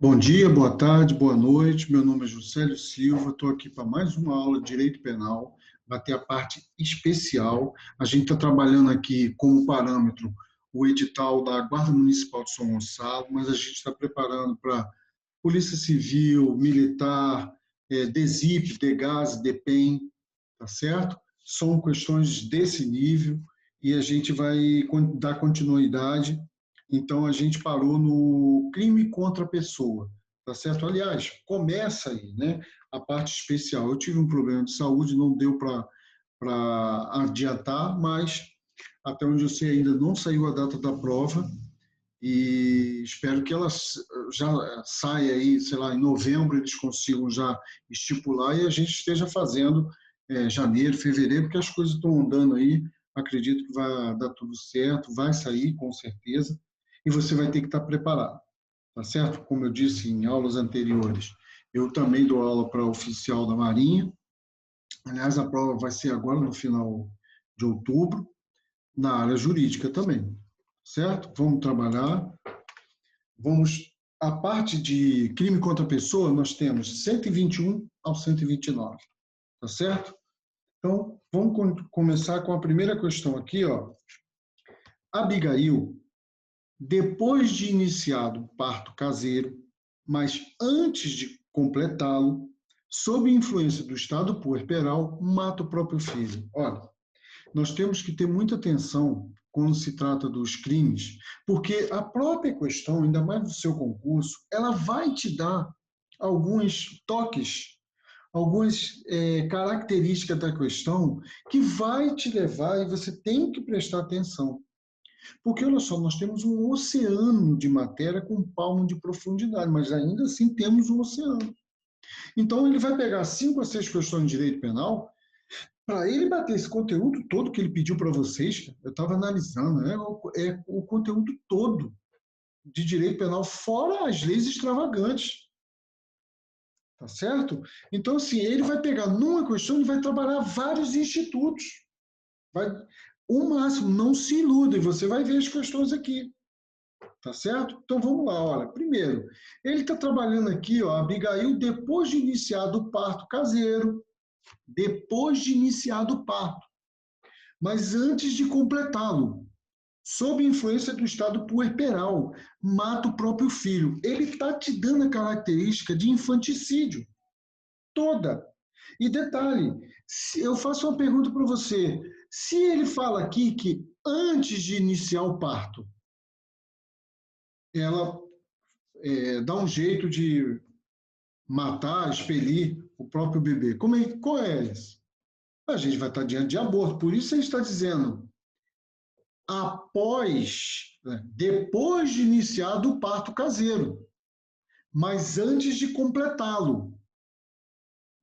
Bom dia, boa tarde, boa noite. Meu nome é Juscelio Silva, estou aqui para mais uma aula de Direito Penal, vai ter a parte especial. A gente está trabalhando aqui como parâmetro o edital da Guarda Municipal de São Gonçalo, mas a gente está preparando para Polícia Civil, Militar, DSIP, DEGAS, DEPEN, tá certo? São questões desse nível e a gente vai dar continuidade. Então, a gente parou no crime contra a pessoa, tá certo? Aliás, começa aí, né, a parte especial. Eu tive um problema de saúde, não deu para adiantar, mas até onde eu sei ainda não saiu a data da prova e espero que ela já saia aí, sei lá, em novembro eles consigam já estipular e a gente esteja fazendo janeiro, fevereiro, porque as coisas estão andando aí, acredito que vai dar tudo certo, vai sair com certeza, e você vai ter que estar preparado, tá certo? Como eu disse em aulas anteriores, eu também dou aula para oficial da Marinha, aliás, a prova vai ser agora no final de outubro, na área jurídica também, certo? Vamos trabalhar. Vamos, a parte de crime contra a pessoa, nós temos 121 ao 129, tá certo? Então, vamos começar com a primeira questão aqui, ó. Abigail, depois de iniciado o parto caseiro, mas antes de completá-lo, sob influência do estado puerperal, mata o próprio filho. Olha, nós temos que ter muita atenção quando se trata dos crimes, porque a própria questão, ainda mais do seu concurso, ela vai te dar alguns toques, algumas características da questão que vai te levar e você tem que prestar atenção. Porque, olha só, nós temos um oceano de matéria com um palmo de profundidade, mas ainda assim temos um oceano. Então, ele vai pegar 5 a 6 questões de direito penal. Para ele bater esse conteúdo todo que ele pediu para vocês, eu estava analisando, é o conteúdo todo de direito penal, fora as leis extravagantes. Tá certo? Então, assim, ele vai pegar numa questão e vai trabalhar vários institutos. Vai, o máximo, não se iludem, você vai ver as questões aqui. Tá certo? Então vamos lá, olha. Primeiro, ele está trabalhando aqui, ó, Abigail, depois de iniciado o parto caseiro, depois de iniciado o parto, mas antes de completá-lo, sob influência do estado puerperal, mata o próprio filho. Ele está te dando a característica de infanticídio toda. E detalhe, eu faço uma pergunta para você. Se ele fala aqui que antes de iniciar o parto, ela dá um jeito de matar, expelir o próprio bebê, qual é isso? A gente vai estar diante de aborto. Por isso ele está dizendo depois de iniciado o parto caseiro, mas antes de completá-lo.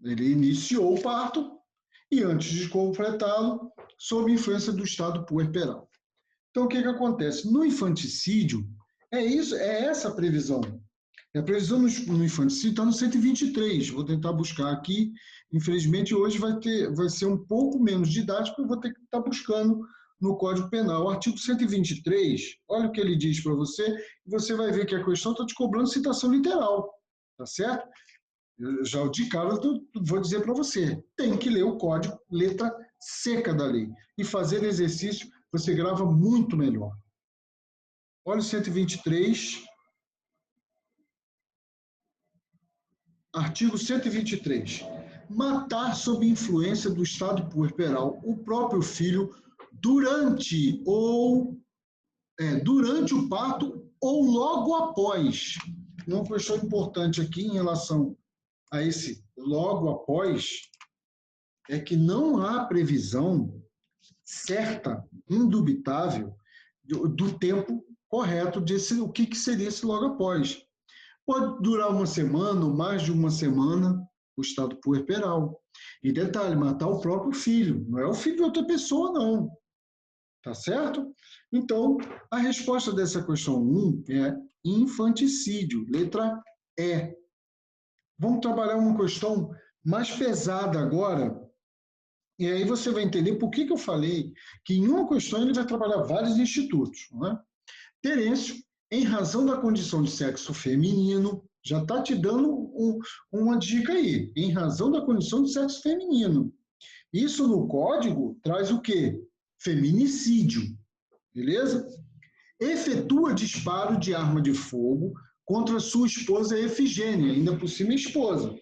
Ele iniciou o parto e antes de completá-lo, sob influência do estado puerperal. Então, o que acontece? No infanticídio, é essa a previsão. A previsão no infanticídio está no 123. Vou tentar buscar aqui. Infelizmente, hoje vai ser um pouco menos didático, eu vou ter que estar buscando no Código Penal. O artigo 123, olha o que ele diz para você, e você vai ver que a questão está te cobrando citação literal, tá certo? Eu já de cara eu vou dizer para você, tem que ler o código, letra seca da lei, e fazer exercício, você grava muito melhor. Olha o 123, artigo 123. Matar sob influência do estado puerperal o próprio filho durante o parto ou logo após. Uma questão importante aqui em relação a esse logo após é que não há previsão certa, indubitável, do tempo correto o que seria esse logo após. Pode durar uma semana ou mais de uma semana o estado puerperal. E detalhe, matar o próprio filho, não é o filho de outra pessoa, não. Tá certo? Então, a resposta dessa questão 1 é infanticídio, letra E. Vamos trabalhar uma questão mais pesada agora, e aí você vai entender por que eu falei que em uma questão ele vai trabalhar vários institutos. Não é? Terêncio, em razão da condição de sexo feminino, Já está te dando uma dica aí, em razão da condição de sexo feminino. Isso no código traz o quê? Feminicídio, beleza? Efetua disparo de arma de fogo contra sua esposa Efigênia, ainda por cima esposa.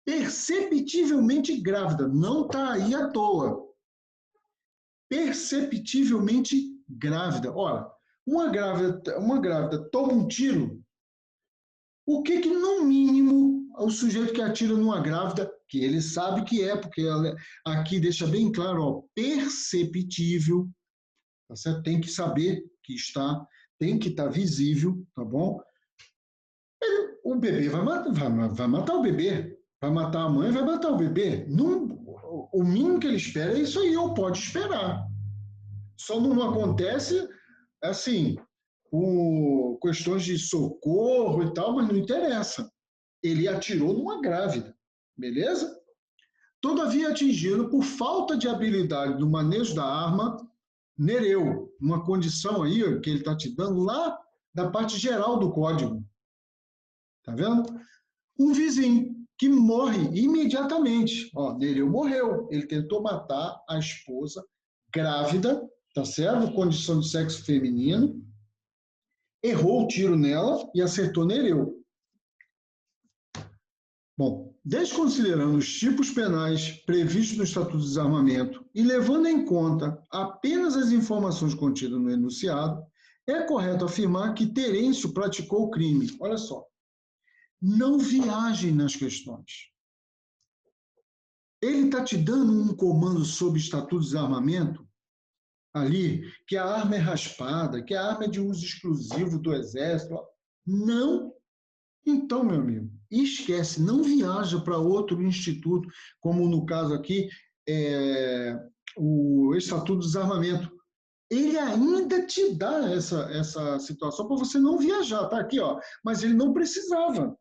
Perceptivelmente grávida, não está aí à toa. Perceptivelmente grávida. Ora, uma grávida toma um tiro, o que no mínimo o sujeito que atira numa grávida, que ele sabe que é, porque ela, aqui deixa bem claro, ó, perceptível, tá certo? Tem que saber que está, tem que estar visível, tá bom? O bebê vai matar o bebê, vai matar a mãe, vai matar o bebê. Não, o mínimo que ele espera é isso aí, ou pode esperar. Só não acontece, assim, questões de socorro e tal, mas não interessa. Ele atirou numa grávida, beleza? Todavia atingido por falta de habilidade no manejo da arma, Nereu, uma condição aí que ele está te dando lá da parte geral do código. Tá vendo? Um vizinho que morre imediatamente. Ó, Nereu morreu. Ele tentou matar a esposa grávida, tá certo? Condição de sexo feminino. Errou o tiro nela e acertou Nereu. Bom, desconsiderando os tipos penais previstos no Estatuto do Desarmamento e levando em conta apenas as informações contidas no enunciado, é correto afirmar que Terêncio praticou o crime. Olha só, não viajem nas questões. Ele está te dando um comando sobre Estatuto de Desarmamento ali, que a arma é raspada, que a arma é de uso exclusivo do Exército. Não. Então, meu amigo, esquece, não viaja para outro instituto, como no caso aqui, o Estatuto do Desarmamento. Ele ainda te dá essa situação para você não viajar, tá aqui, ó. Mas ele não precisava.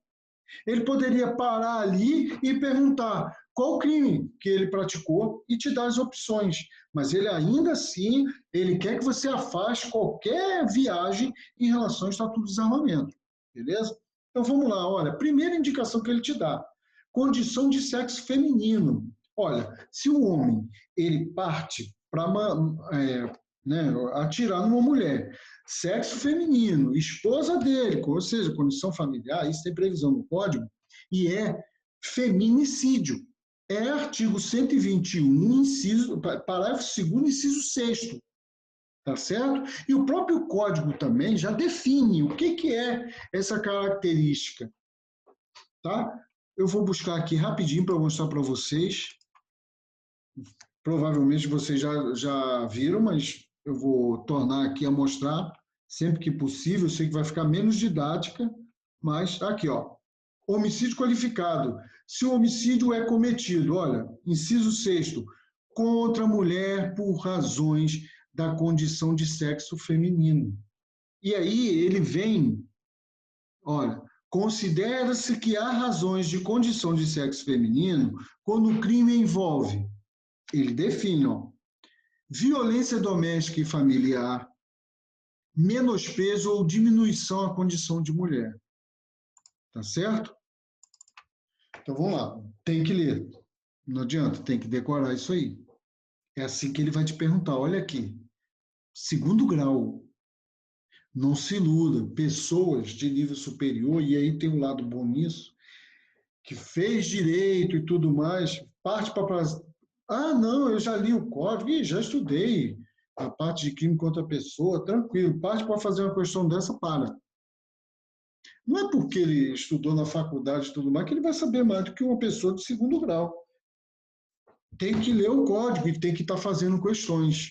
Ele poderia parar ali e perguntar qual crime que ele praticou e te dar as opções. Mas ele ainda assim, ele quer que você afaste qualquer viagem em relação ao Estatuto do Desarmamento. Beleza? Então vamos lá, olha, primeira indicação que ele te dá, condição de sexo feminino. Olha, se o homem ele parte para atirar numa mulher, sexo feminino, esposa dele, ou seja, condição familiar, isso tem previsão no Código, e é feminicídio. É artigo 121, parágrafo 2º, inciso 6º. Tá certo? E o próprio Código também já define o que é essa característica. Tá? Eu vou buscar aqui rapidinho para mostrar para vocês. Provavelmente vocês já viram, mas eu vou tornar aqui a mostrar sempre que possível. Eu sei que vai ficar menos didática, mas aqui, ó. Homicídio qualificado. Se o homicídio é cometido, olha, inciso 6º, contra a mulher por razões da condição de sexo feminino. E aí ele vem, olha, considera-se que há razões de condição de sexo feminino quando o crime envolve, ele define, ó, violência doméstica e familiar, menosprezo ou diminuição à condição de mulher. Tá certo? Então vamos lá, tem que ler. Não adianta, tem que decorar isso aí. É assim que ele vai te perguntar, olha aqui. 2º grau, não se iluda, pessoas de nível superior, e aí tem um lado bom nisso, que fez direito e tudo mais, parte para... Ah, não, eu já li o código, e já estudei a parte de crime contra a pessoa, tranquilo, parte para fazer uma questão dessa, para. Não é porque ele estudou na faculdade e tudo mais que ele vai saber mais do que uma pessoa de 2º grau. Tem que ler o código e tem que estar fazendo questões.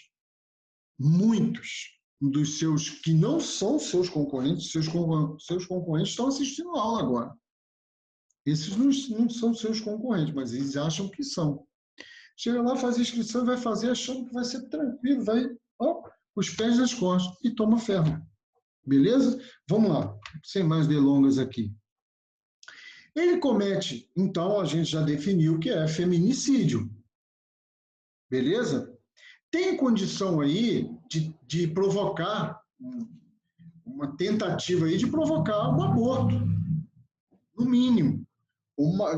Muitos dos seus que não são seus concorrentes, seus concorrentes estão assistindo a aula agora. Esses não são seus concorrentes, mas eles acham que são. Chega lá, faz a inscrição e vai fazer achando que vai ser tranquilo, vai, ó, os pés nas costas e toma ferro. Beleza? Vamos lá, sem mais delongas aqui. Ele comete, então, a gente já definiu que é feminicídio. Beleza? Tem condição aí de provocar, uma tentativa aí de provocar um aborto. no mínimo.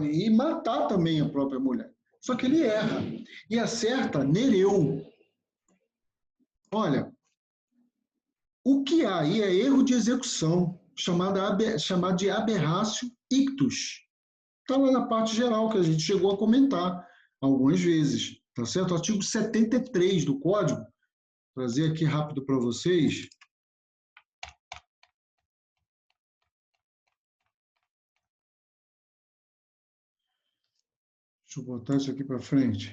E matar também a própria mulher. Só que ele erra. E acerta Nereu. Olha, o que há aí é erro de execução, chamado de aberratio ictus. Está lá na parte geral, que a gente chegou a comentar algumas vezes. Tá certo? Artigo 73 do Código. Vou trazer aqui rápido para vocês. Deixa eu botar isso aqui para frente.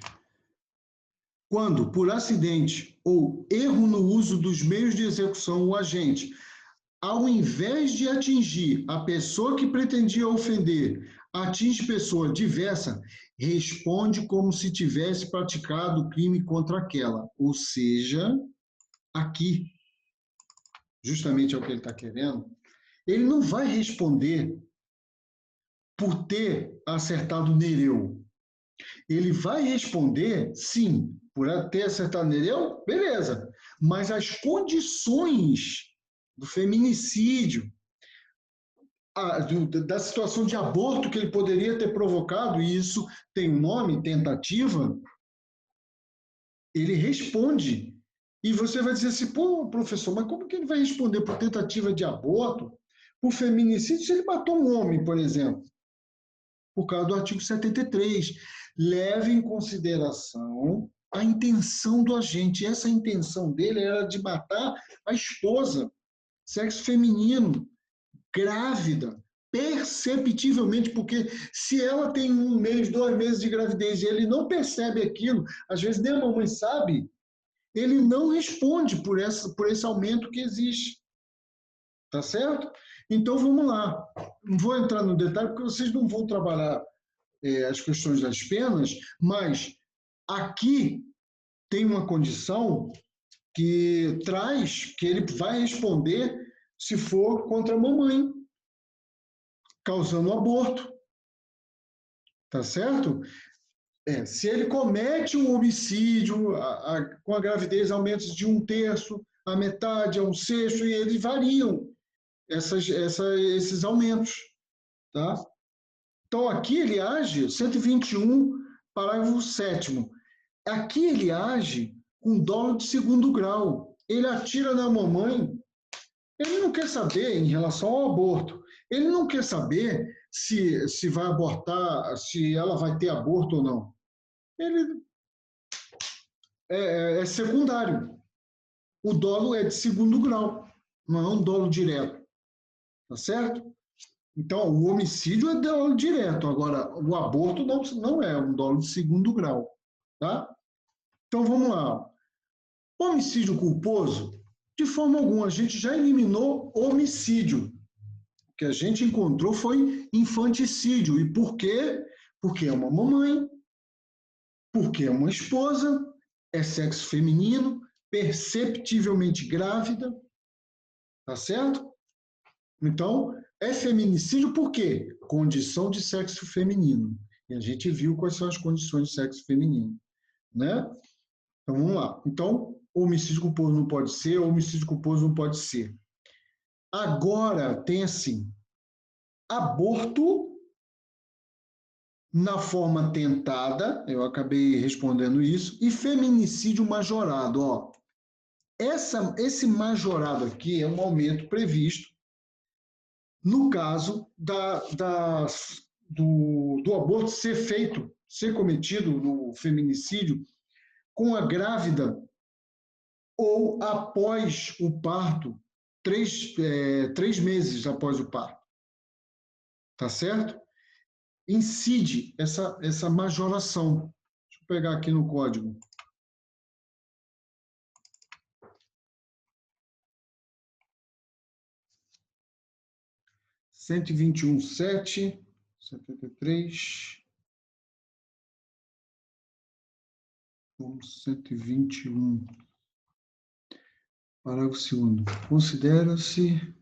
Quando, por acidente ou erro no uso dos meios de execução, o agente, ao invés de atingir a pessoa que pretendia ofender, atinge pessoa diversa, responde como se tivesse praticado o crime contra aquela. Ou seja, aqui, justamente é o que ele está querendo, ele não vai responder por ter acertado Nereu. Ele vai responder, sim, por ter acertado Nereu, beleza. Mas as condições do feminicídio, da situação de aborto que ele poderia ter provocado, e isso tem um nome, tentativa, ele responde. E você vai dizer assim, pô, professor, mas como que ele vai responder por tentativa de aborto, por feminicídio, se ele matou um homem, por exemplo? Por causa do artigo 73. Leve em consideração a intenção do agente. Essa intenção dele era de matar a esposa, sexo feminino, grávida, perceptivelmente, porque se ela tem 1 mês, 2 meses de gravidez e ele não percebe aquilo, às vezes nem a mamãe sabe, ele não responde por esse aumento que existe. Tá certo? Então vamos lá. Não vou entrar no detalhe, porque vocês não vão trabalhar as questões das penas, mas aqui tem uma condição que traz que ele vai responder se for contra a mamãe, causando aborto. Tá certo? Se ele comete um homicídio com a gravidez aumentos de 1/3, a metade, a 1/6, e eles variam esses aumentos. Tá? Então, aqui ele age, 121, parágrafo 7º. Aqui ele age com dolo de 2º grau. Ele atira na mamãe. Ele não quer saber em relação ao aborto. Ele não quer saber se vai abortar, se ela vai ter aborto ou não. Ele é secundário. O dolo é de 2º grau, não é um dolo direto. Tá certo? Então, o homicídio é dolo direto. Agora, o aborto não é um dolo de 2º grau. Tá? Então, vamos lá. Homicídio culposo, de forma alguma, a gente já eliminou homicídio. O que a gente encontrou foi infanticídio. E por quê? Porque é uma mamãe, porque é uma esposa, é sexo feminino, perceptivelmente grávida. Tá certo? Então, é feminicídio por quê? Condição de sexo feminino. E a gente viu quais são as condições de sexo feminino. Né? Então, vamos lá. Então, homicídio culposo não pode ser, homicídio culposo não pode ser. Agora, tem assim, aborto na forma tentada, eu acabei respondendo isso, e feminicídio majorado. Ó, esse majorado aqui é um aumento previsto no caso do aborto ser cometido no feminicídio com a grávida ou após o parto, 3 meses após o parto. Tá certo? Incide essa majoração. Deixa eu pegar aqui no código. R$ 121.7, 73, 121. Parágrafo 2º. Considera-se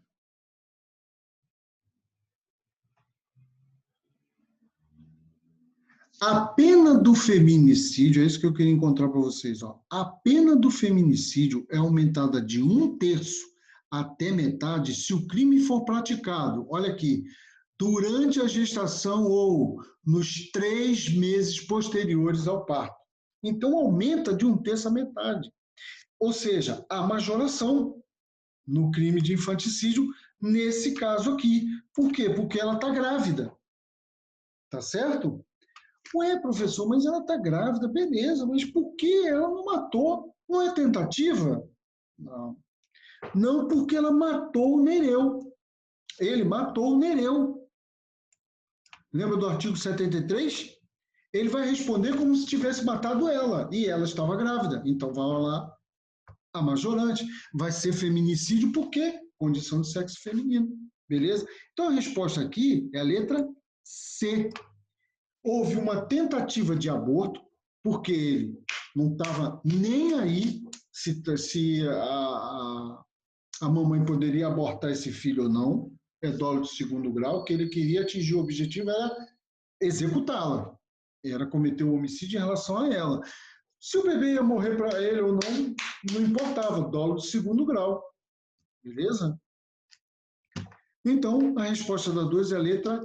a pena do feminicídio, é isso que eu queria encontrar para vocês. Ó. A pena do feminicídio é aumentada de 1/3 até metade se o crime for praticado. Olha aqui, durante a gestação ou nos 3 meses posteriores ao parto. Então, aumenta de 1/3 a metade. Ou seja, há majoração no crime de infanticídio nesse caso aqui. Por quê? Porque ela está grávida. Tá certo? Ué, professor, mas ela está grávida, beleza, mas por que ela não matou? Não é tentativa? Não. Não, porque ela matou o Nereu. Ele matou o Nereu. Lembra do artigo 73? Ele vai responder como se tivesse matado ela, e ela estava grávida. Então, vai lá a majorante. Vai ser feminicídio por quê? Condição de sexo feminino. Beleza? Então, a resposta aqui é a letra C. Houve uma tentativa de aborto, porque ele não estava nem aí se a mamãe poderia abortar esse filho ou não, é dolo de 2º grau, o que ele queria atingir o objetivo era executá-la, era cometer um homicídio em relação a ela. Se o bebê ia morrer para ele ou não, não importava, dolo de 2º grau, beleza? Então, a resposta da 2 é a letra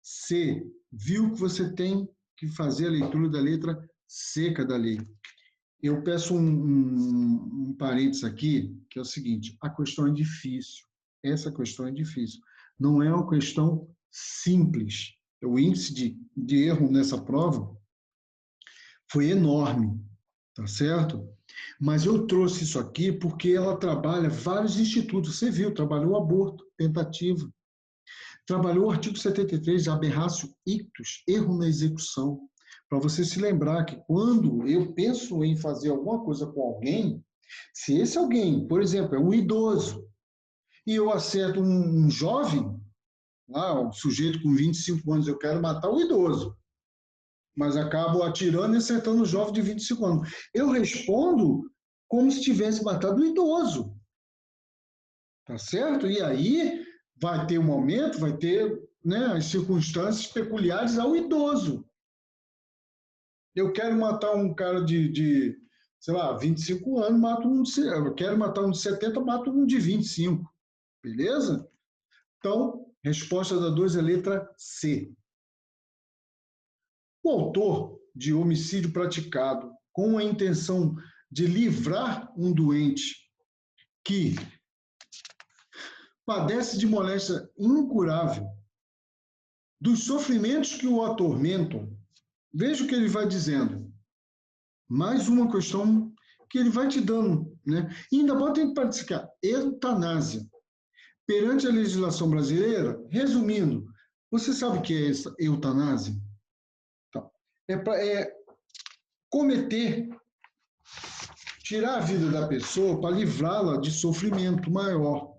C. Viu que você tem que fazer a leitura da letra seca da lei. Eu peço um parênteses aqui, que é o seguinte, a questão é difícil. Essa questão é difícil. Não é uma questão simples. O índice de erro nessa prova foi enorme, tá certo? Mas eu trouxe isso aqui porque ela trabalha vários institutos. Você viu, trabalhou o aborto, tentativa. Trabalhou o artigo 73, aberratio ictus, erro na execução. Para você se lembrar que quando eu penso em fazer alguma coisa com alguém, se esse alguém, por exemplo, é um idoso, e eu acerto um jovem, um sujeito com 25 anos, eu quero matar o idoso, mas acabo atirando e acertando o jovem de 25 anos. Eu respondo como se tivesse matado o idoso. Tá certo? E aí vai ter um momento, vai ter, né, as circunstâncias peculiares ao idoso. Eu quero matar um cara de sei lá, 25 anos, mato um de, eu quero matar um de 70, mato um de 25. Beleza? Então, resposta da 2 é letra C. O autor de homicídio praticado com a intenção de livrar um doente que padece de moléstia incurável, dos sofrimentos que o atormentam, veja o que ele vai dizendo. Mais uma questão que ele vai te dando, né? E ainda bota em praticar eutanásia. Perante a legislação brasileira, resumindo, você sabe o que é essa eutanásia? Então, é cometer, tirar a vida da pessoa para livrá-la de sofrimento maior,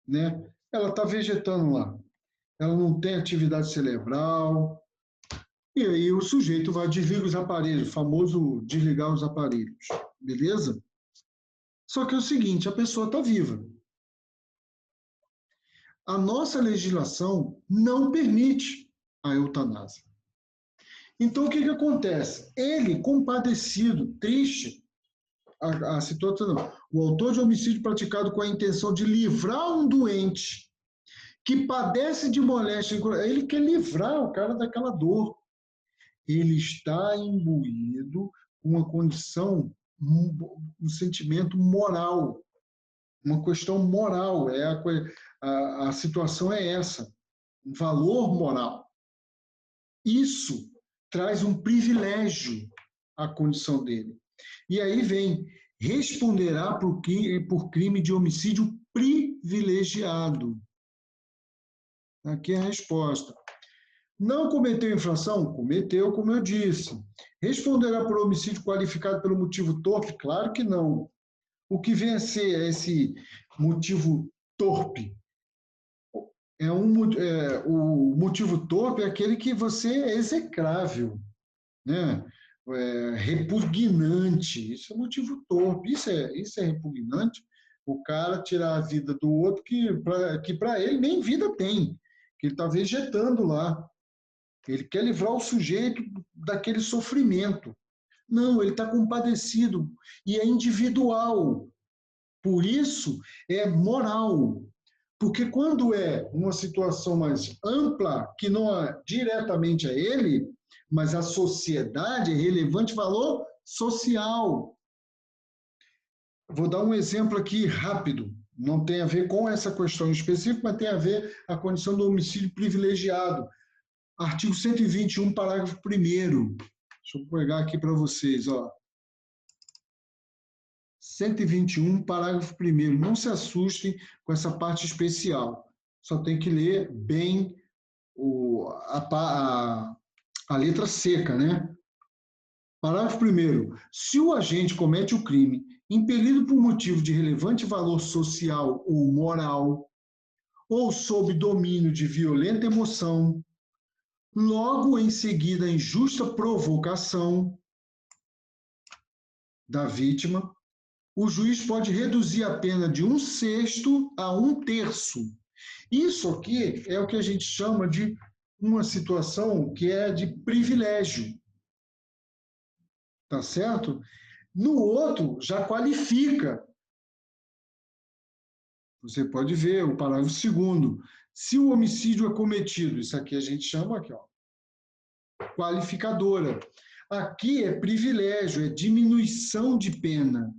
né? Ela está vegetando lá, ela não tem atividade cerebral, e aí o sujeito vai desligar os aparelhos, famoso desligar os aparelhos, beleza? Só que é o seguinte, a pessoa está viva. A nossa legislação não permite a eutanásia. Então, o que acontece? Ele, compadecido, triste, a situação, o autor de homicídio praticado com a intenção de livrar um doente que padece de moléstia, ele quer livrar o cara daquela dor. Ele está imbuído com uma condição, um sentimento moral, uma questão moral, a situação é essa, um valor moral. Isso traz um privilégio à condição dele. E aí vem, responderá por crime de homicídio privilegiado. Aqui é a resposta. Não cometeu infração? Cometeu, como eu disse. Responderá por homicídio qualificado pelo motivo torpe? Claro que não. O que vem a ser esse motivo torpe? O motivo torpe é aquele que você é execrável, né? Repugnante. Isso é motivo torpe. Isso é repugnante. O cara tirar a vida do outro que para ele nem vida tem, que ele está vegetando lá. Ele quer livrar o sujeito daquele sofrimento. Não, ele está compadecido e é individual. Por isso, é moral. Porque quando é uma situação mais ampla, que não é diretamente a ele, mas a sociedade é relevante valor social. Vou dar um exemplo aqui rápido. Não tem a ver com essa questão específica, mas tem a ver com a condição do homicídio privilegiado. Artigo 121, parágrafo 1º. Deixa eu pegar aqui para vocês, ó. 121, parágrafo 1º. Não se assustem com essa parte especial. Só tem que ler bem a letra seca, né? Parágrafo 1º. Se o agente comete o crime impelido por motivo de relevante valor social ou moral, ou sob domínio de violenta emoção, logo em seguida a injusta provocação da vítima, o juiz pode reduzir a pena de 1/6 a 1/3. Isso aqui é o que a gente chama de uma situação que é de privilégio. Tá certo? No outro, já qualifica. Você pode ver o parágrafo 2º. Se o homicídio é cometido, isso aqui a gente chama aqui, ó, qualificadora. Aqui é privilégio, é diminuição de pena.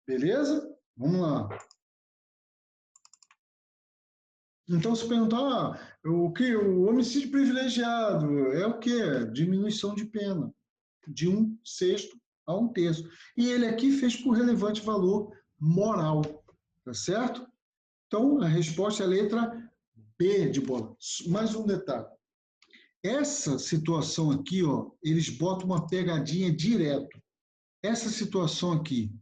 Beleza? Vamos lá. Então, se perguntar, o homicídio privilegiado é o quê? Diminuição de pena, de 1/6 a 1/3. E ele aqui fez por relevante valor moral, tá certo? Então, a resposta é a letra B de bola. Mais um detalhe. Essa situação aqui, ó, eles botam uma pegadinha direto. Essa situação aqui,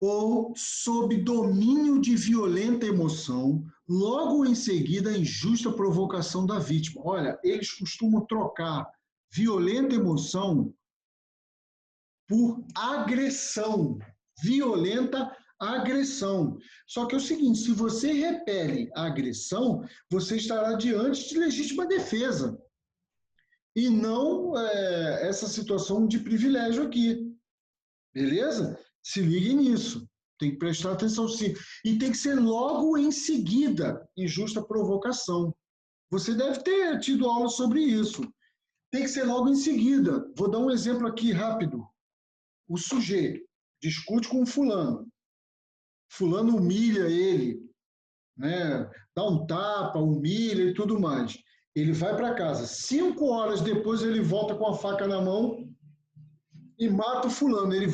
ou sob domínio de violenta emoção, logo em seguida a injusta provocação da vítima. Olha, eles costumam trocar violenta emoção por agressão, violenta agressão. Só que é o seguinte, se você repele a agressão, você estará diante de legítima defesa. E não essa situação de privilégio aqui. Beleza? Se ligue nisso. Tem que prestar atenção sim. E tem que ser logo em seguida, injusta provocação. Você deve ter tido aula sobre isso. Tem que ser logo em seguida. Vou dar um exemplo aqui rápido. O sujeito discute com o fulano. Fulano humilha ele, né? Dá um tapa, humilha e tudo mais. Ele vai para casa. 5 horas depois ele volta com a faca na mão e mata o fulano. Ele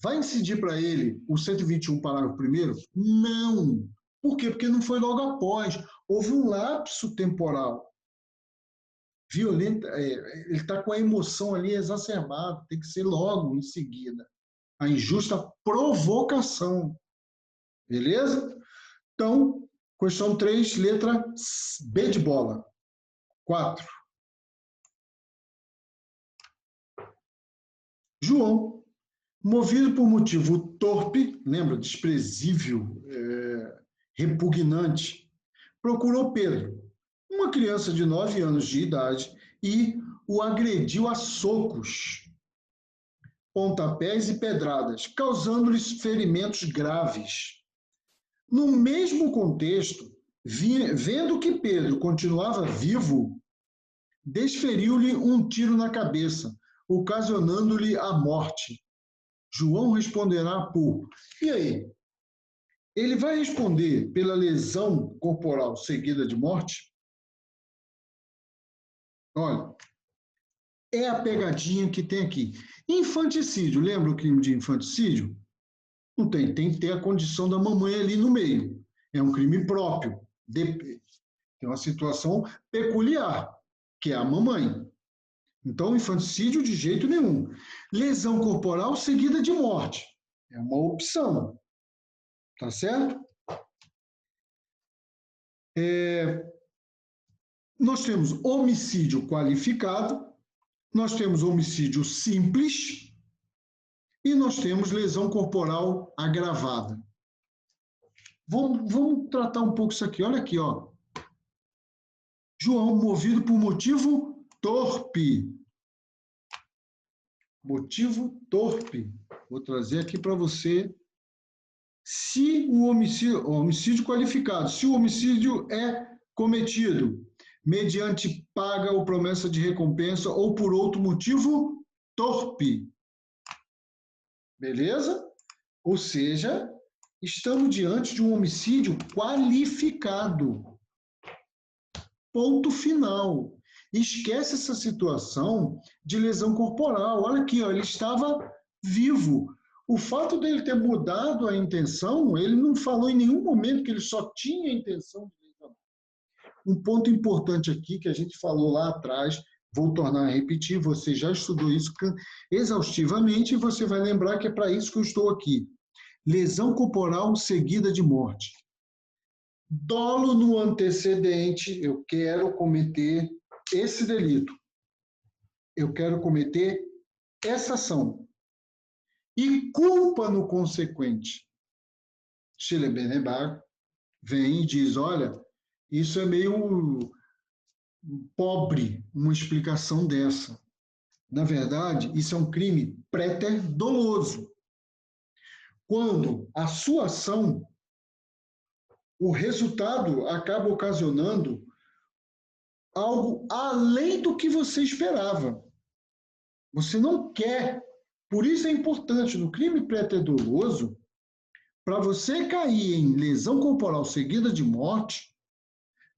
vai incidir para ele o 121, parágrafo 1º? Não. Por quê? Porque não foi logo após. Houve um lapso temporal. Violenta, ele está com a emoção ali exacerbada, tem que ser logo em seguida. A injusta provocação. Beleza? Então, questão 3, letra B de bola. 4. João, movido por motivo torpe, lembra, desprezível, repugnante, procurou Pedro, uma criança de 9 anos de idade, e o agrediu a socos, pontapés e pedradas, causando-lhes ferimentos graves. No mesmo contexto, vendo que Pedro continuava vivo, desferiu-lhe um tiro na cabeça, ocasionando-lhe a morte. João responderá por... E aí? Ele vai responder pela lesão corporal seguida de morte? Olha, é a pegadinha que tem aqui. Infanticídio, lembra o crime de infanticídio? Não tem, tem que ter a condição da mamãe ali no meio. É um crime próprio. Tem uma situação peculiar, que é a mamãe. Então, infanticídio de jeito nenhum. Lesão corporal seguida de morte. É uma opção. Tá certo? Nós temos homicídio qualificado, nós temos homicídio simples e nós temos lesão corporal agravada. Vamos tratar um pouco isso aqui. Olha aqui, ó. João, movido por motivo torpe. Motivo torpe. Vou trazer aqui para você. Se o homicídio qualificado, se o homicídio é cometido mediante paga ou promessa de recompensa ou por outro motivo torpe. Beleza? Ou seja, estamos diante de um homicídio qualificado. Ponto final. Esquece essa situação de lesão corporal. Olha aqui, ó, ele estava vivo. O fato dele ter mudado a intenção, ele não falou em nenhum momento que ele só tinha a intenção de lesionar. Um ponto importante aqui que a gente falou lá atrás, vou tornar a repetir, você já estudou isso exaustivamente e você vai lembrar que é para isso que eu estou aqui. Lesão corporal seguida de morte. Dolo no antecedente, eu quero cometer esse delito. Eu quero cometer essa ação. E culpa no consequente. Shile Benebar vem e diz, olha, isso é meio pobre, uma explicação dessa. Na verdade, isso é um crime préter-doloso. Quando a sua ação, o resultado acaba ocasionando algo além do que você esperava. Você não quer. Por isso é importante, no crime préter-doloso, para você cair em lesão corporal seguida de morte,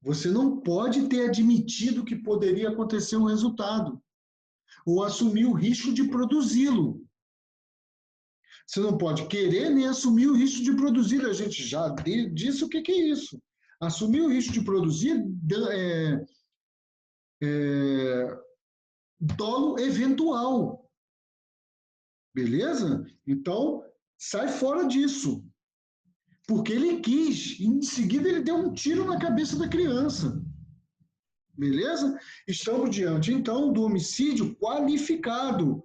você não pode ter admitido que poderia acontecer um resultado, ou assumir o risco de produzi-lo. Você não pode querer nem assumir o risco de produzir. A gente já disse o que é isso. Assumir o risco de produzir dolo eventual. Beleza? Então, sai fora disso. Porque ele quis, e em seguida ele deu um tiro na cabeça da criança. Beleza? Estamos diante, então, do homicídio qualificado.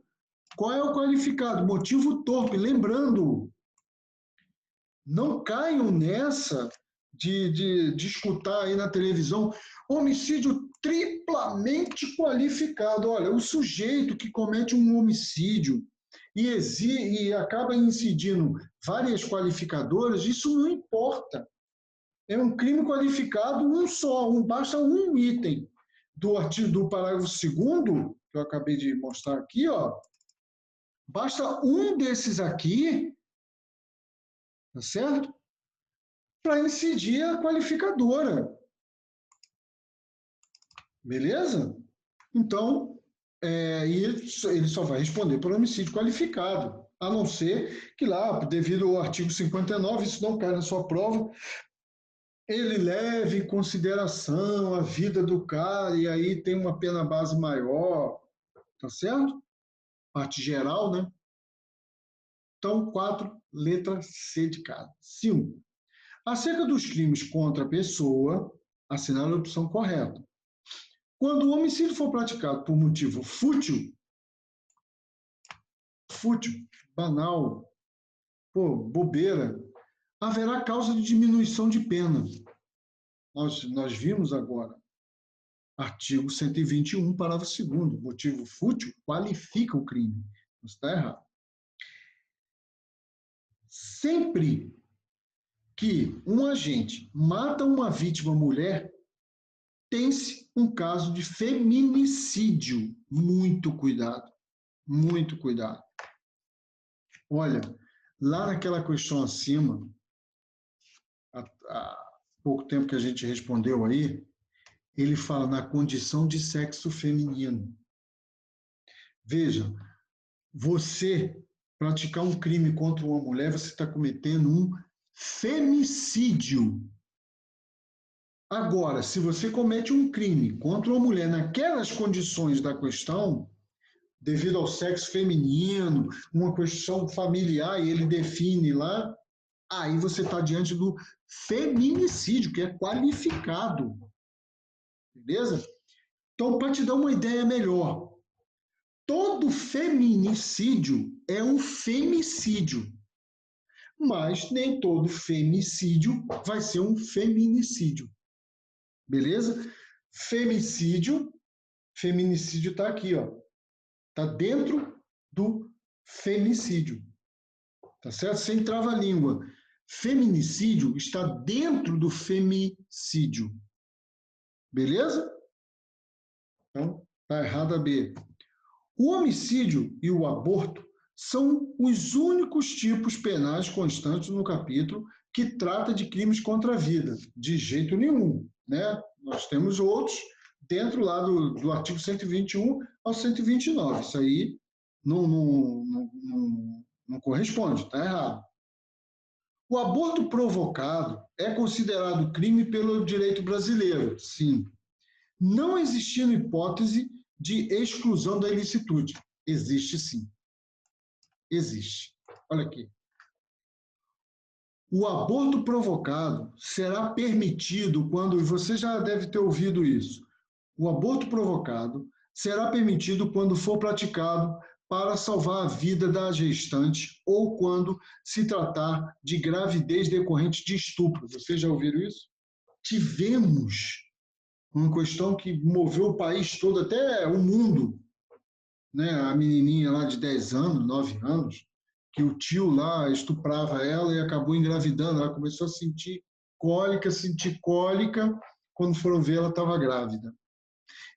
Qual é o qualificado? Motivo torpe. Lembrando, não caiam nessa de escutar aí na televisão homicídio triplamente qualificado. Olha, o sujeito que comete um homicídio e acaba incidindo várias qualificadoras, isso não importa. É um crime qualificado um só, basta um item do artigo do parágrafo 2º, que eu acabei de mostrar aqui, ó. Basta um desses aqui, tá certo? Para incidir a qualificadora. Beleza? Então, ele só vai responder por homicídio qualificado, a não ser que lá, devido ao artigo 59, isso não cai na sua prova, ele leve em consideração a vida do cara e aí tem uma pena base maior, tá certo? Parte geral, né? Então, 4, letra C de cada. 5. Acerca dos crimes contra a pessoa, assinale a opção correta. Quando o homicídio for praticado por motivo fútil, banal, bobeira, haverá causa de diminuição de pena. Nós vimos agora, artigo 121, parágrafo 2º, motivo fútil qualifica o crime. Isso está errado. Sempre que um agente mata uma vítima mulher, tem-se um caso de feminicídio. Muito cuidado, muito cuidado. Olha, lá naquela questão acima, há pouco tempo que a gente respondeu aí, ele fala na condição de sexo feminino. Veja, você praticar um crime contra uma mulher, você está cometendo um femicídio. Agora, se você comete um crime contra uma mulher naquelas condições da questão, devido ao sexo feminino, uma questão familiar, e ele define lá, aí você está diante do feminicídio, que é qualificado. Beleza? Então, para te dar uma ideia melhor, todo feminicídio é um femicídio, mas nem todo femicídio vai ser um feminicídio. Beleza? Feminicídio está aqui, ó. Está dentro do femicídio. Tá certo? Sem trava-língua. Feminicídio está dentro do femicídio. Beleza? Então, tá errado a B. O homicídio e o aborto são os únicos tipos penais constantes no capítulo que trata de crimes contra a vida. De jeito nenhum, né? Nós temos outros dentro lá do artigo 121 ao 129. Isso aí não corresponde, está errado. O aborto provocado é considerado crime pelo direito brasileiro, sim. Não existindo hipótese de exclusão da ilicitude. Existe sim. Existe. Olha aqui. O aborto provocado será permitido quando, e você já deve ter ouvido isso, o aborto provocado será permitido quando for praticado para salvar a vida da gestante ou quando se tratar de gravidez decorrente de estupro. Vocês já ouviram isso? Tivemos uma questão que moveu o país todo, até o mundo, né? A menininha lá de 10 anos, 9 anos, que o tio lá estuprava ela e acabou engravidando. Ela começou a sentir cólica, quando foram ver ela estava grávida.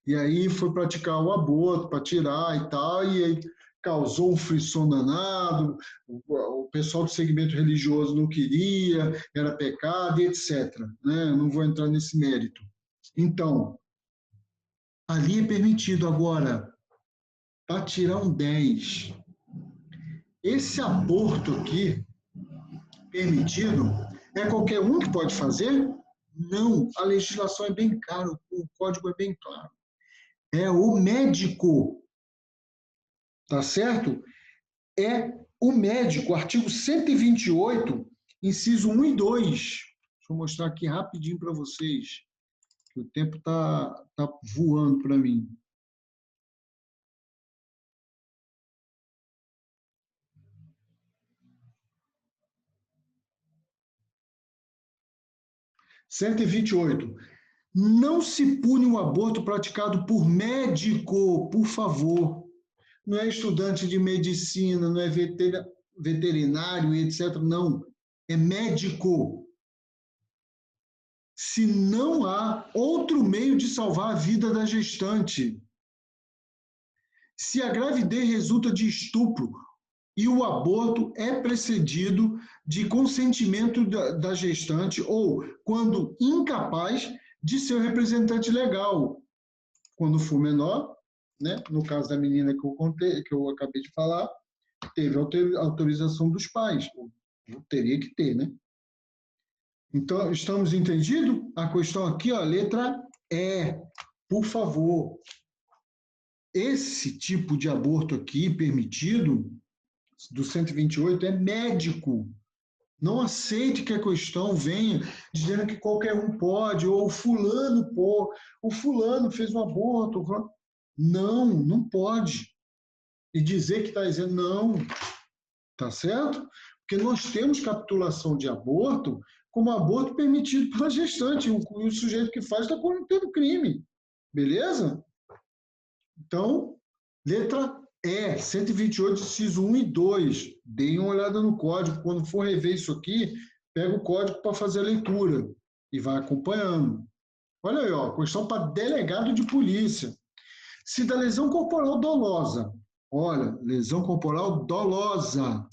E aí foi praticar o aborto para tirar e tal, e aí causou um frisson danado, o pessoal do segmento religioso não queria, era pecado, e etc. Né? Não vou entrar nesse mérito. Então, ali é permitido. Agora, para tirar um 10, esse aborto aqui, permitido, é qualquer um que pode fazer? Não, a legislação é bem clara, o código é bem claro. É o médico, tá certo? É o médico, artigo 128, inciso 1 e 2. Deixa eu mostrar aqui rapidinho para vocês, que o tempo tá voando para mim. Cento e 128. Não se pune o aborto praticado por médico, por favor. Não é estudante de medicina, não é veterinário, etc. Não. É médico. Se não há outro meio de salvar a vida da gestante. Se a gravidez resulta de estupro e o aborto é precedido de consentimento da gestante ou, quando incapaz, de seu representante legal, quando for menor, né? No caso da menina que eu acabei de falar, teve autorização dos pais, teria que ter, né? Então, estamos entendidos? A questão aqui, ó, letra E, por favor. Esse tipo de aborto aqui permitido, do 128, é médico. Não aceite que a questão venha dizendo que qualquer um pode, ou o fulano fez um aborto. Não, não pode. E dizer que está dizendo não, tá certo? Porque nós temos capitulação de aborto como aborto permitido pela gestante, o sujeito que faz está cometendo crime. Beleza? Então, letra E, 128, inciso 1 e 2. Deem uma olhada no código. Quando for rever isso aqui, pega o código para fazer a leitura e vai acompanhando. Olha aí, ó, questão para delegado de polícia. Se da lesão corporal dolosa, olha, lesão corporal dolosa,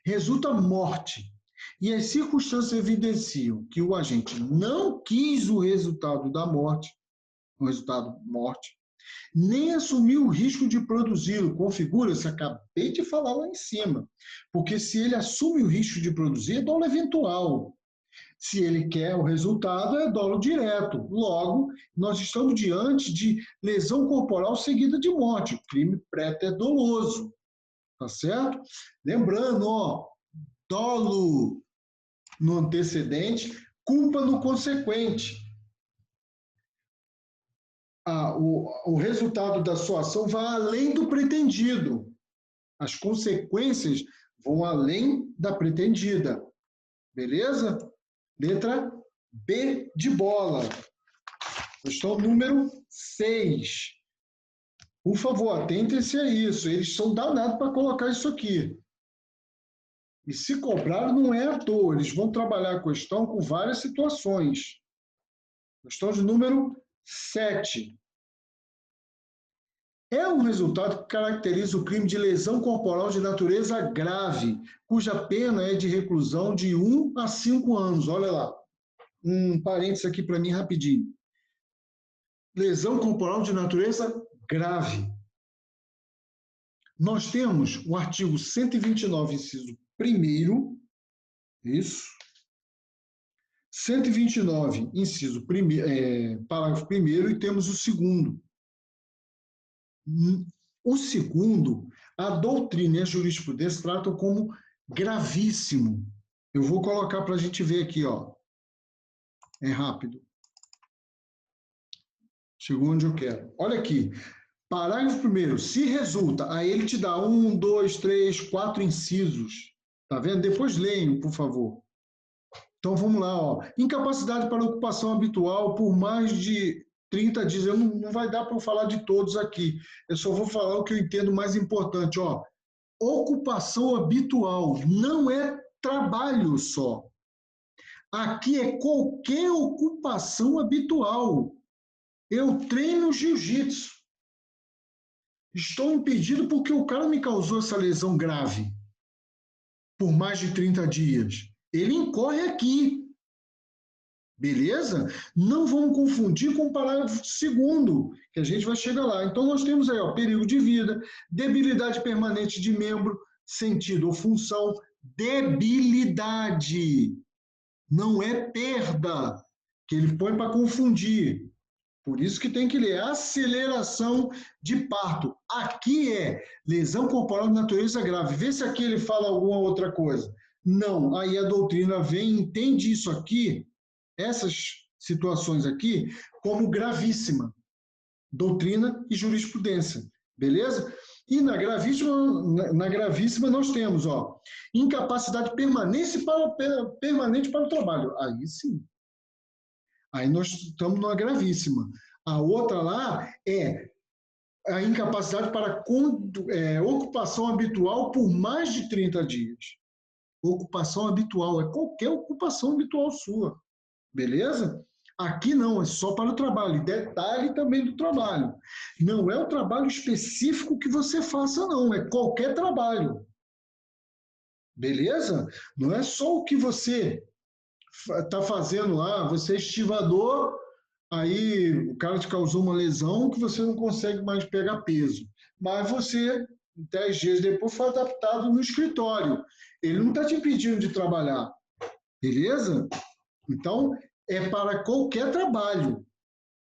resulta morte, e as circunstâncias evidenciam que o agente não quis o resultado da morte, o resultado morte, nem assumiu o risco de produzi-lo. Configura-se, acabei de falar lá em cima, porque se ele assume o risco de produzir, é dolo eventual. Se ele quer o resultado, é dolo direto. Logo, nós estamos diante de lesão corporal seguida de morte. O crime preto é doloso. Tá certo? Lembrando, ó, dolo no antecedente, culpa no consequente. O resultado da sua ação vai além do pretendido. As consequências vão além da pretendida. Beleza? Letra B de bola. Questão número 6. Por favor, atentem-se a isso. Eles são danados para colocar isso aqui. E se cobraram, não é à toa, eles vão trabalhar a questão com várias situações. Questão de número 7. É um resultado que caracteriza o crime de lesão corporal de natureza grave, cuja pena é de reclusão de 1 a 5 anos. Olha lá, um parênteses aqui para mim rapidinho. Lesão corporal de natureza grave. Nós temos o artigo 129, inciso 1º, isso. 129, inciso 1º, parágrafo 1º, e temos o 2º. O 2º, a doutrina e a jurisprudência tratam como gravíssimo. Eu vou colocar para a gente ver aqui, ó. É rápido. Chegou onde eu quero. Olha aqui. Parágrafo 1º. Se resulta, aí ele te dá 1, 2, 3, 4 incisos. Tá vendo? Depois leiam, por favor. Então vamos lá, ó. Incapacidade para ocupação habitual por mais de 30 dias. Não vai dar para eu falar de todos aqui. Eu só vou falar o que eu entendo mais importante, ó. Ocupação habitual não é trabalho só. Aqui é qualquer ocupação habitual. Eu treino jiu-jitsu. Estou impedido porque o cara me causou essa lesão grave por mais de 30 dias. Ele incorre aqui. Beleza? Não vamos confundir com o parágrafo 2º, que a gente vai chegar lá. Então, nós temos aí, ó, perigo de vida, debilidade permanente de membro, sentido ou função, debilidade. Não é perda, que ele põe para confundir. Por isso que tem que ler aceleração de parto. Aqui é lesão corporal de natureza grave. Vê se aqui ele fala alguma outra coisa. Não, aí a doutrina vem e entende isso aqui, essas situações aqui, como gravíssima. Doutrina e jurisprudência. Beleza? E na gravíssima nós temos, ó, incapacidade permanente para o trabalho. Aí sim. Aí nós estamos numa gravíssima. A outra lá é a incapacidade para ocupação habitual por mais de 30 dias. Ocupação habitual é qualquer ocupação habitual sua. Beleza? Aqui não, é só para o trabalho. Detalhe também do trabalho. Não é o trabalho específico que você faça, não. É qualquer trabalho. Beleza? Não é só o que você está fazendo lá, você é estivador, aí o cara te causou uma lesão que você não consegue mais pegar peso. Mas você, 10 dias depois, foi adaptado no escritório. Ele não está te impedindo de trabalhar. Beleza? Então, é para qualquer trabalho.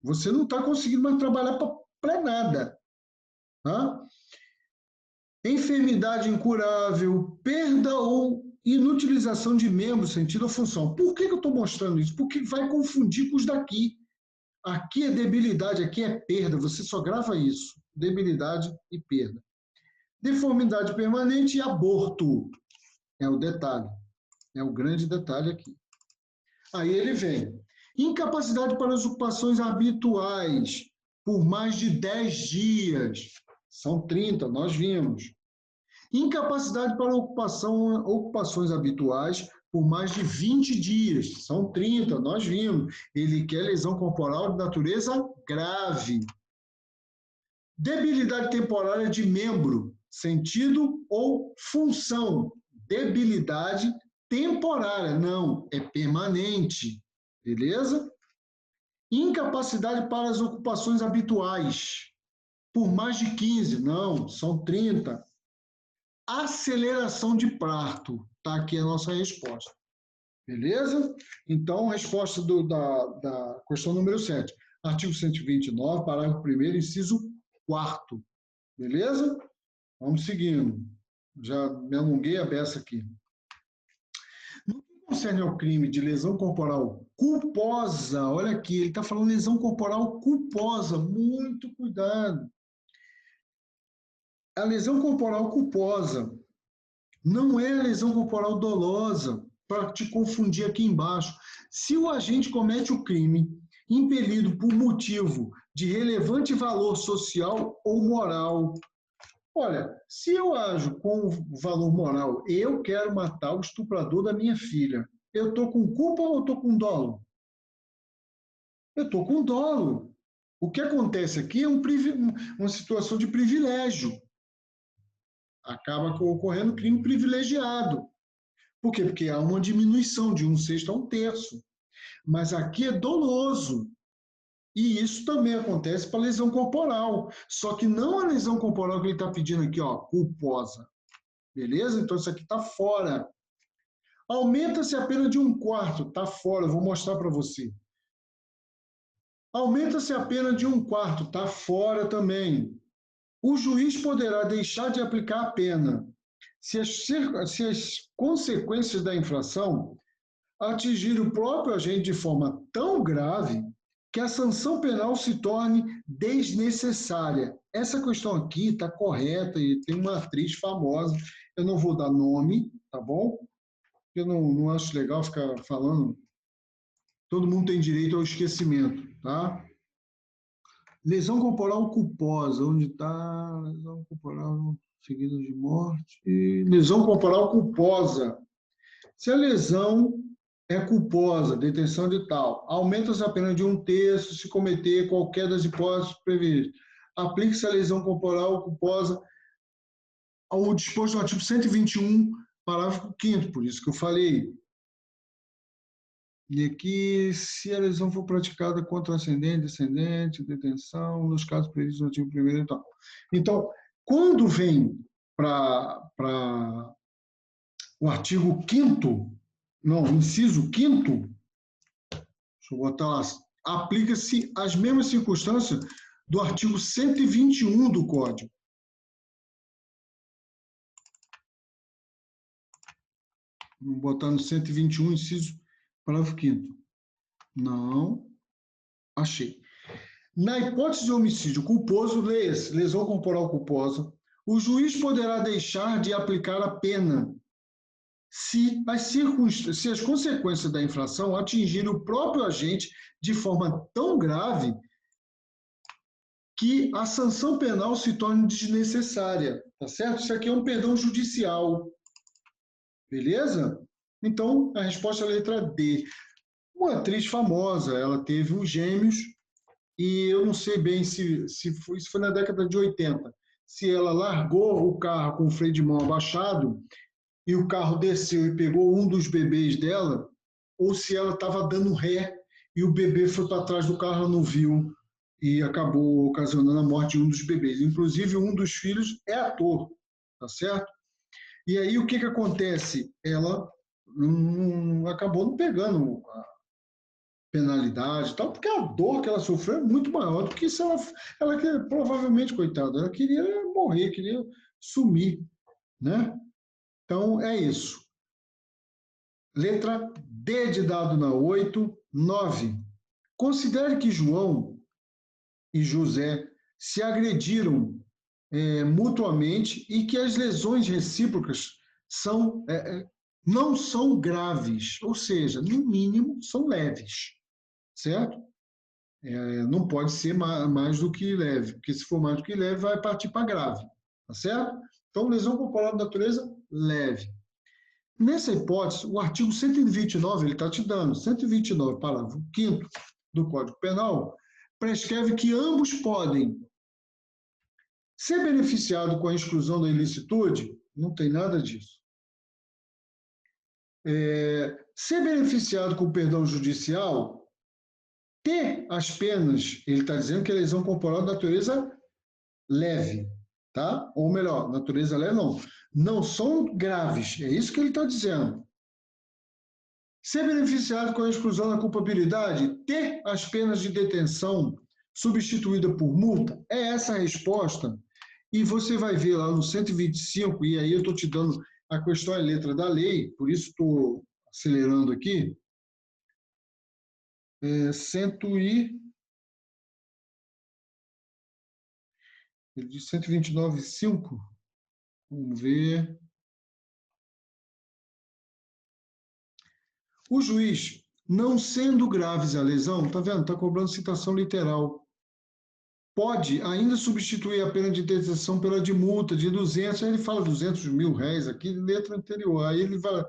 Você não está conseguindo mais trabalhar para nada. Tá? Enfermidade incurável, perda ou inutilização de membro, sentido ou função. Por que eu estou mostrando isso? Porque vai confundir com os daqui. Aqui é debilidade, aqui é perda. Você só grava isso. Debilidade e perda. Deformidade permanente e aborto. É o detalhe. É o grande detalhe aqui. Aí ele vem. Incapacidade para as ocupações habituais por mais de 10 dias. São 30, nós vimos. Incapacidade para ocupações habituais por mais de 20 dias. São 30, nós vimos. Ele quer lesão corporal de natureza grave. Debilidade temporária de membro, sentido ou função. Debilidade temporária, não, é permanente. Beleza? Incapacidade para as ocupações habituais por mais de 15, não, são 30. Aceleração de parto, está aqui a nossa resposta. Beleza? Então, resposta da questão número 7. Artigo 129, parágrafo 1º, inciso 4º. Beleza? Vamos seguindo. Já me alonguei a beça aqui. No que concerne ao crime de lesão corporal culposa, olha aqui, ele está falando lesão corporal culposa, muito cuidado. A lesão corporal culposa não é a lesão corporal dolosa, para te confundir aqui embaixo. Se o agente comete o crime impelido por motivo de relevante valor social ou moral, Olha, se eu ajo com valor moral, eu quero matar o estuprador da minha filha, eu estou com culpa ou estou com dolo? Eu estou com dolo. O que acontece aqui é uma situação de privilégio. Acaba ocorrendo crime privilegiado. Por quê? Porque há uma diminuição de 1/6 a 1/3. Mas aqui é doloso. E isso também acontece para lesão corporal. Só que não a lesão corporal que ele está pedindo aqui, ó, culposa. Beleza? Então isso aqui está fora. Aumenta-se a pena de 1/4. Está fora, eu vou mostrar para você. Aumenta-se a pena de 1/4. Está fora também. O juiz poderá deixar de aplicar a pena se as consequências da infração atingirem o próprio agente de forma tão grave que a sanção penal se torne desnecessária. Essa questão aqui está correta e tem uma atriz famosa, eu não vou dar nome, tá bom? Eu não acho legal ficar falando. Todo mundo tem direito ao esquecimento, tá? Lesão corporal culposa, onde está? Lesão corporal seguida de morte. Lesão corporal culposa. Se a lesão é culposa, detenção de tal, aumenta-se a pena de 1/3 se cometer qualquer das hipóteses previstas. Aplique-se a lesão corporal culposa ao disposto no artigo 121, parágrafo 5º, por isso que eu falei. E aqui, se a lesão for praticada contra ascendente, descendente, detenção, nos casos previstos no artigo 1º e tal. Então, quando vem para o artigo 5º, não, inciso 5º, deixa eu botar lá, aplica-se as mesmas circunstâncias do artigo 121 do Código. Vamos botar no 121, inciso, parágrafo 5º. Não, achei. Na hipótese de homicídio culposo, leia-se, lesão corporal culposa, o juiz poderá deixar de aplicar a pena se as consequências da infração atingirem o próprio agente de forma tão grave que a sanção penal se torne desnecessária, tá certo? Isso aqui é um perdão judicial, beleza? Então, a resposta é a letra D. Uma atriz famosa, ela teve uns gêmeos, e eu não sei bem se isso foi na década de 80, se ela largou o carro com o freio de mão abaixado e o carro desceu e pegou um dos bebês dela, ou se ela estava dando ré e o bebê foi para trás do carro, ela não viu e acabou ocasionando a morte de um dos bebês. Inclusive, um dos filhos é ator, tá certo? E aí, o que acontece? Ela acabou não pegando a penalidade e tal, porque a dor que ela sofreu é muito maior do que se ela provavelmente, coitada, ela queria morrer, queria sumir, né? Então, é isso. Letra D de dado na 8, 9. Considere que João e José se agrediram mutuamente e que as lesões recíprocas não são graves, ou seja, no mínimo são leves, certo? Não pode ser mais do que leve, porque se for mais do que leve, vai partir para grave, tá certo? Então, lesão corporal de natureza leve. Nessa hipótese, o artigo 129, ele está te dando, 129, parágrafo 5º do Código Penal, prescreve que ambos podem ser beneficiados com a exclusão da ilicitude, não tem nada disso. Ser beneficiado com o perdão judicial, ter as penas, ele está dizendo que é lesão corporal de natureza leve, tá? Ou melhor, natureza leve não são graves, é isso que ele está dizendo. Ser beneficiado com a exclusão da culpabilidade, ter as penas de detenção substituída por multa, é essa a resposta. E você vai ver lá no 125, e aí eu estou te dando a questão é letra da lei, por isso estou acelerando aqui, 129,5, vamos ver. O juiz, não sendo graves a lesão, tá vendo? Está cobrando citação literal. pode ainda substituir a pena de detenção pela de multa de 200, aí ele fala 200 mil réis aqui, letra anterior, aí ele fala,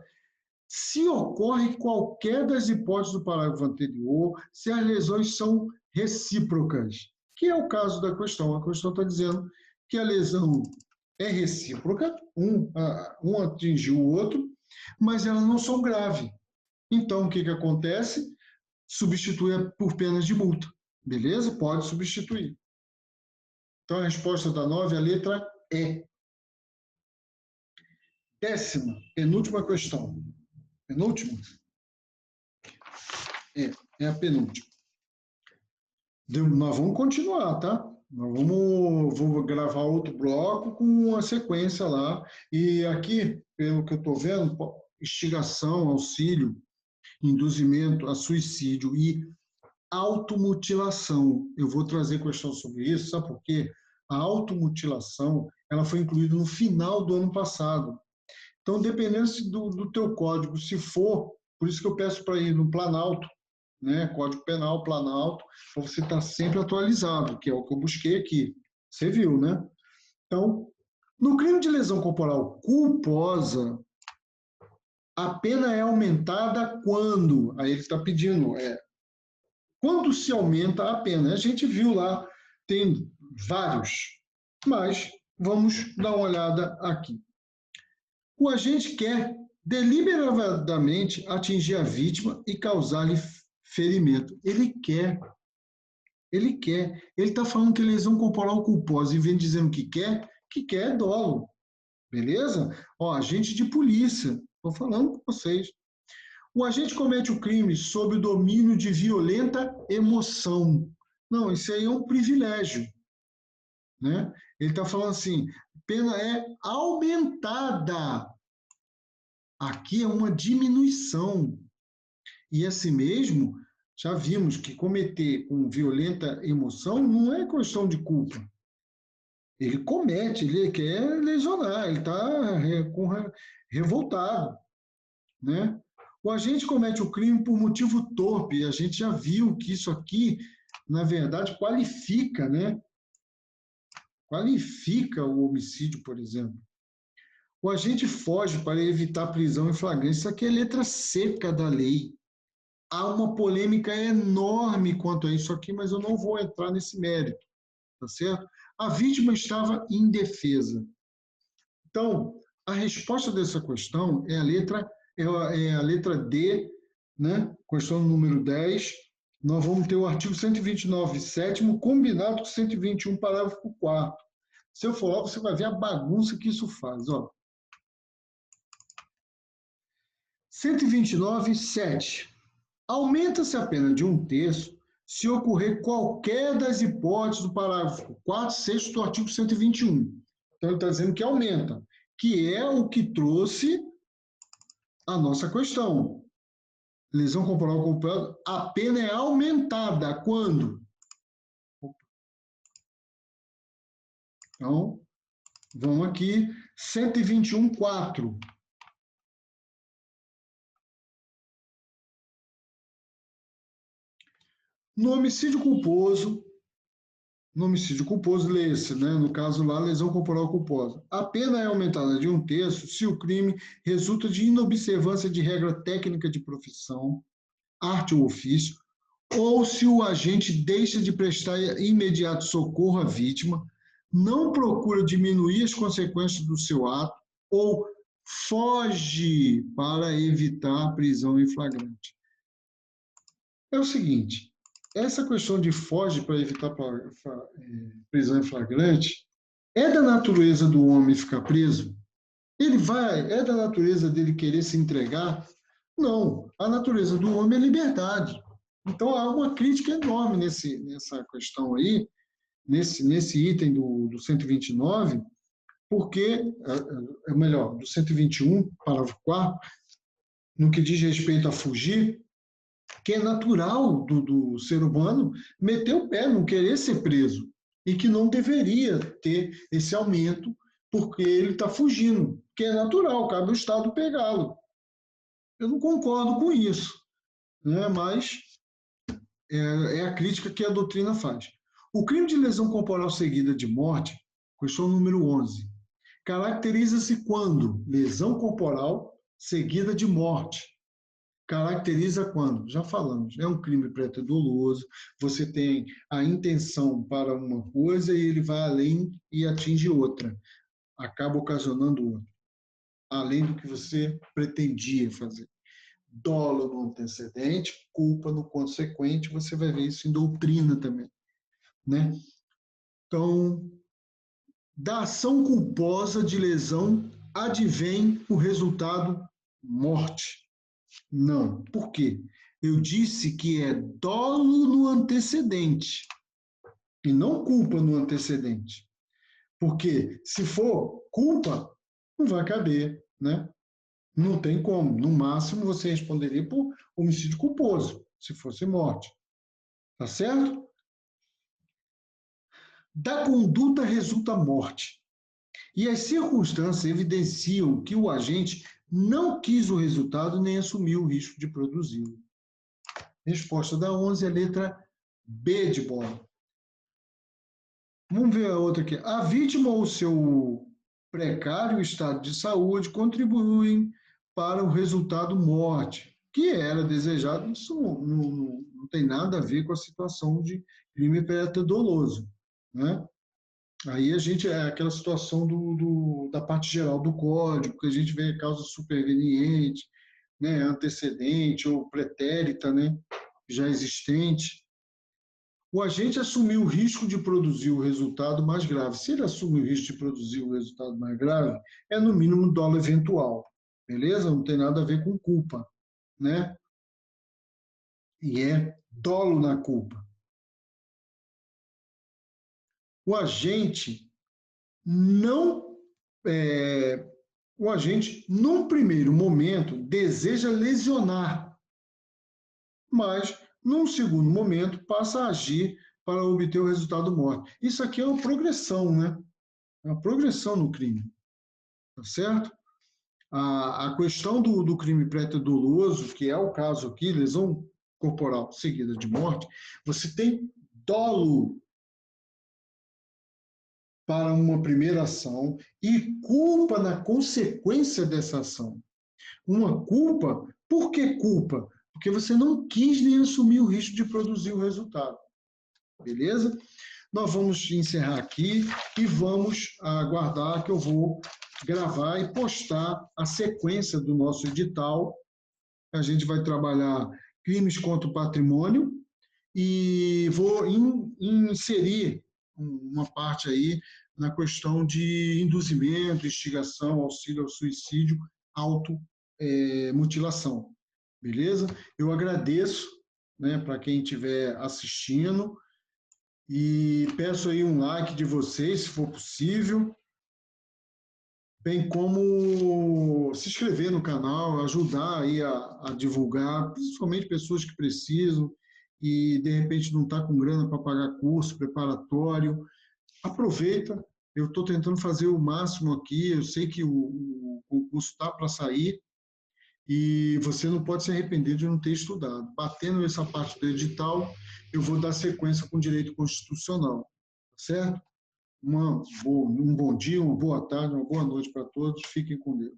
se ocorre qualquer das hipóteses do parágrafo anterior, se as lesões são recíprocas, que é o caso da questão. A questão está dizendo que a lesão é recíproca, um atingiu o outro, mas elas não são graves. Então, o que acontece? Substitui por penas de multa. Beleza? Pode substituir. Então, a resposta da 9, a letra E. 10ª, penúltima questão. Penúltima? É a penúltima. Nós vamos continuar, tá? Vou gravar outro bloco com uma sequência lá. E aqui, pelo que eu estou vendo, instigação, auxílio, induzimento a suicídio e automutilação. Eu vou trazer questão sobre isso, sabe por quê? A automutilação, ela foi incluída no final do ano passado. Então, dependendo do teu código, se for, por isso que eu peço para ir no Planalto, né? Código Penal, Planalto, para você estar sempre atualizado, que é o que eu busquei aqui. Você viu, né? Então, no crime de lesão corporal culposa, a pena é aumentada quando? Aí ele está pedindo, quando se aumenta a pena? A gente viu lá, tem vários, mas vamos dar uma olhada aqui. O agente quer deliberadamente atingir a vítima e causar-lhe ferimento. Ele quer. Ele está falando que lesão corporal culposa, e vem dizendo que quer é dolo. Beleza? Ó, agente de polícia, estou falando com vocês. O agente comete o crime sob o domínio de violenta emoção. Não, isso aí é um privilégio. Né? Ele está falando assim, pena é aumentada. Aqui é uma diminuição. E assim mesmo, já vimos que cometer com violenta emoção não é questão de culpa. Ele comete, ele quer lesionar, ele está revoltado. Né? O agente comete o crime por motivo torpe. A gente já viu que isso aqui, na verdade, qualifica, né? Qualifica o homicídio, por exemplo. O agente foge para evitar prisão em flagrante. Isso aqui é letra seca da lei. Há uma polêmica enorme quanto a isso aqui, mas eu não vou entrar nesse mérito, tá certo? A vítima estava indefesa. Então, a resposta dessa questão é a letra D, né? Questão número 10. Nós vamos ter o artigo 129, sétimo, combinado com 121, parágrafo 4º. Se eu for lá, você vai ver a bagunça que isso faz. Ó. 129, 7. Aumenta-se a pena de 1/3 se ocorrer qualquer das hipóteses do parágrafo 4º, 6º do artigo 121. Então, ele está dizendo que aumenta, que é o que trouxe a nossa questão. Lesão corporal culposa, a pena é aumentada. Quando? Então, vamos aqui, 121, 4. No homicídio culposo, lê-se, né? No caso lá, lesão corporal culposa. A pena é aumentada de 1/3 se o crime resulta de inobservância de regra técnica de profissão, arte ou ofício, ou se o agente deixa de prestar imediato socorro à vítima, não procura diminuir as consequências do seu ato ou foge para evitar a prisão em flagrante. É o seguinte, essa questão de foge para evitar prisão em flagrante é da natureza do homem ficar preso? É da natureza dele querer se entregar? Não, a natureza do homem é liberdade. Então, há uma crítica enorme nessa questão aí, nesse item do 129, porque, melhor, do 121, parágrafo 4º, no que diz respeito a fugir, que é natural do ser humano meter o pé, não querer ser preso, e que não deveria ter esse aumento porque ele está fugindo, que é natural, cabe ao Estado pegá-lo. Eu não concordo com isso, né? Mas é a crítica que a doutrina faz. O crime de lesão corporal seguida de morte, questão número 11, caracteriza-se quando lesão corporal seguida de morte. Caracteriza quando? Já falamos, é um crime preto e doloso, você tem a intenção para uma coisa e ele vai além e atinge outra, acaba ocasionando outra, além do que você pretendia fazer. Dolo no antecedente, culpa no consequente, você vai ver isso em doutrina também, né? Então, da ação culposa de lesão advém o resultado morte. Não. Por quê? Eu disse que é dolo no antecedente e não culpa no antecedente. Porque se for culpa, não vai caber, né? Não tem como. No máximo, você responderia por homicídio culposo, se fosse morte. Tá certo? Da conduta resulta morte. E as circunstâncias evidenciam que o agente não quis o resultado nem assumiu o risco de produzi-lo. Resposta da 11 é a letra B de bola. Vamos ver a outra aqui. A vítima ou seu precário estado de saúde contribuem para o resultado morte, que era desejado. Isso não tem nada a ver com a situação de crime preto doloso, né? Aí a gente é aquela situação da parte geral do código, que a gente vê causa superveniente, né, antecedente ou pretérita, né, já existente. O agente assumiu o risco de produzir o resultado mais grave. Se ele assume o risco de produzir o resultado mais grave, é no mínimo dolo eventual, beleza? Não tem nada a ver com culpa, né? E é dolo na culpa. O agente não o agente, num primeiro momento, deseja lesionar, mas, num segundo momento, passa a agir para obter o resultado morte. Isso aqui é uma progressão, né? É uma progressão no crime, tá certo? A questão do crime preto doloso, que é o caso aqui, lesão corporal seguida de morte, você tem dolo para uma primeira ação e culpa na consequência dessa ação. Uma culpa, por que culpa? Porque você não quis nem assumir o risco de produzir o resultado. Beleza? Nós vamos encerrar aqui e vamos aguardar que eu vou gravar e postar a sequência do nosso edital. A gente vai trabalhar crimes contra o patrimônio e vou inserir uma parte aí na questão de induzimento, instigação, auxílio ao suicídio, automutilação. Beleza? Eu agradeço, né, para quem estiver assistindo e peço aí um like de vocês, se for possível, bem como se inscrever no canal, ajudar aí a divulgar, principalmente pessoas que precisam e de repente não está com grana para pagar curso preparatório. Aproveita, eu estou tentando fazer o máximo aqui, eu sei que o concurso está para sair e você não pode se arrepender de não ter estudado. Batendo essa parte do edital, eu vou dar sequência com direito constitucional, tá certo? Um bom dia, uma boa tarde, uma boa noite para todos. Fiquem com Deus.